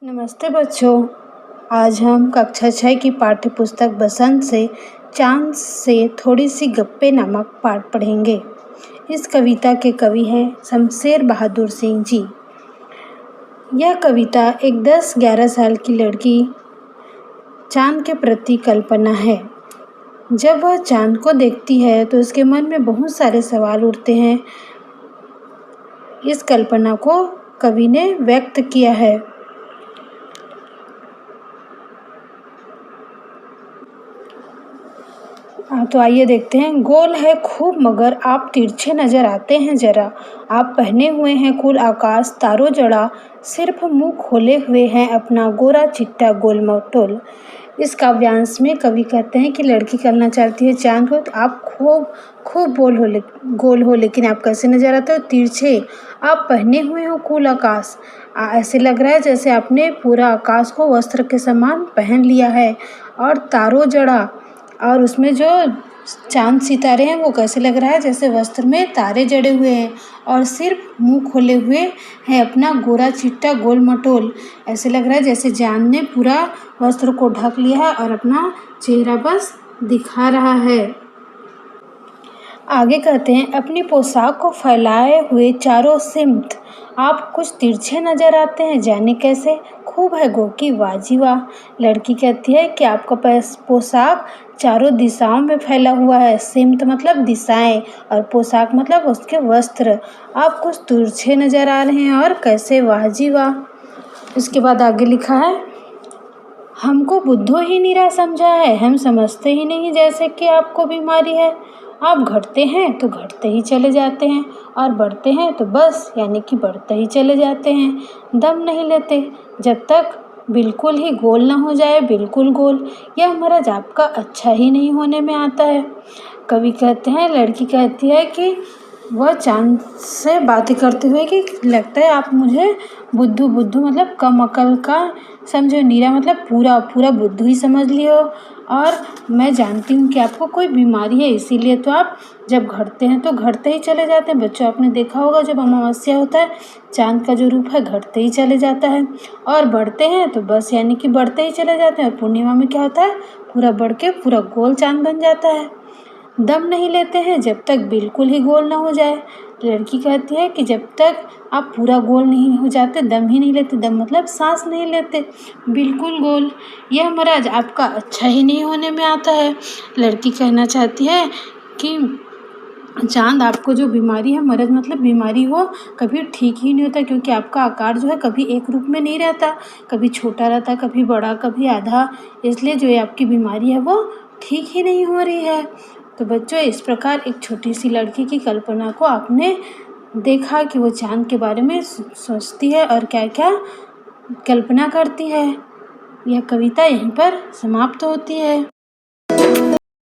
नमस्ते बच्चों। आज हम कक्षा 6 की पाठ्य पुस्तक बसंत से चाँद से थोड़ी सी गप्पे नामक पाठ पढ़ेंगे। इस कविता के कवि हैं शमशेर बहादुर सिंह जी। यह कविता एक 10-11 साल की लड़की चाँद के प्रति कल्पना है। जब वह चाँद को देखती है तो उसके मन में बहुत सारे सवाल उठते हैं। इस कल्पना को कवि ने व्यक्त किया है। तो आइए देखते हैं। गोल है खूब मगर आप तिरछे नजर आते हैं जरा। आप पहने हुए हैं कुल आकाश तारों जड़ा, सिर्फ मुंह खोले हुए हैं अपना गोरा चिट्टा गोल मटोल। इस काव्यांश में कवि कहते हैं कि लड़की करना चाहती है चांद को। तो आप खूब गोल हो लेकिन आप कैसे नजर आते हो? तिरछे। आप पहने हुए हो कुल आकाश। ऐसे लग रहा है जैसे आपने पूरा आकाश को वस्त्र के समान पहन लिया है। और तारों जड़ा, और उसमें जो चांद सितारे हैं वो कैसे लग रहा है जैसे वस्त्र में तारे जड़े हुए हैं। और सिर्फ मुंह खोले हुए हैं अपना गोरा चिट्टा गोल मटोल। ऐसे लग रहा है जैसे चांद ने पूरा वस्त्र को ढक लिया है और अपना चेहरा बस दिखा रहा है। आगे कहते हैं अपनी पोशाक को फैलाए हुए चारों सिमत आप कुछ तिरछे नजर आते हैं, जाने कैसे? खूब है गो की वाजी वाह। लड़की कहती है कि आपका पोशाक चारों दिशाओं में फैला हुआ है। सिमत मतलब दिशाएं और पोशाक मतलब उसके वस्त्र। आप कुछ तिरछे नजर आ रहे हैं और कैसे? वाजी वाह। इसके बाद आगे लिखा है हमको बुद्धू ही निरा समझा है, हम समझते ही नहीं जैसे कि आपको बीमारी है। आप घटते हैं तो घटते ही चले जाते हैं और बढ़ते हैं तो बस यानी कि बढ़ते ही चले जाते हैं। दम नहीं लेते जब तक बिल्कुल ही गोल ना हो जाए। बिल्कुल गोल यह महाराज आपका अच्छा ही नहीं होने में आता है। कवि कहते हैं, लड़की कहती है कि वह चांद से बातें करते हुए कि लगता है आप मुझे बुद्धू मतलब कम अकल का समझो, नीरा मतलब पूरा बुद्धू ही समझ लियो। और मैं जानती हूँ कि आपको कोई बीमारी है, इसीलिए तो आप जब घटते हैं तो घटते ही चले जाते हैं। बच्चों आपने देखा होगा जब अमावस्या होता है चांद का जो रूप है घटते ही चले जाता है। और बढ़ते हैं तो बस यानी कि बढ़ते ही चले जाते हैं। और पूर्णिमा में क्या होता है पूरा बढ़ के पूरा गोल चांद बन जाता है। दम नहीं लेते हैं जब तक बिल्कुल ही गोल ना हो जाए। लड़की कहती है कि जब तक आप पूरा गोल नहीं हो जाते, दम ही नहीं लेते। दम मतलब सांस नहीं लेते। बिल्कुल गोल यह महाराज आपका अच्छा ही नहीं होने में आता है। लड़की कहना चाहती है कि चांद आपको जो बीमारी है, मर्ज मतलब बीमारी हो, कभी ठीक ही नहीं होता, क्योंकि आपका आकार जो है कभी एक रूप में नहीं रहता। कभी छोटा रहता, कभी बड़ा, कभी आधा। इसलिए जो ये आपकी बीमारी है वो ठीक ही नहीं हो रही है। तो बच्चों इस प्रकार एक छोटी सी लड़की की कल्पना को आपने देखा कि वो चांद के बारे में सोचती है और क्या क्या कल्पना करती है। यह कविता यहीं पर समाप्त होती है।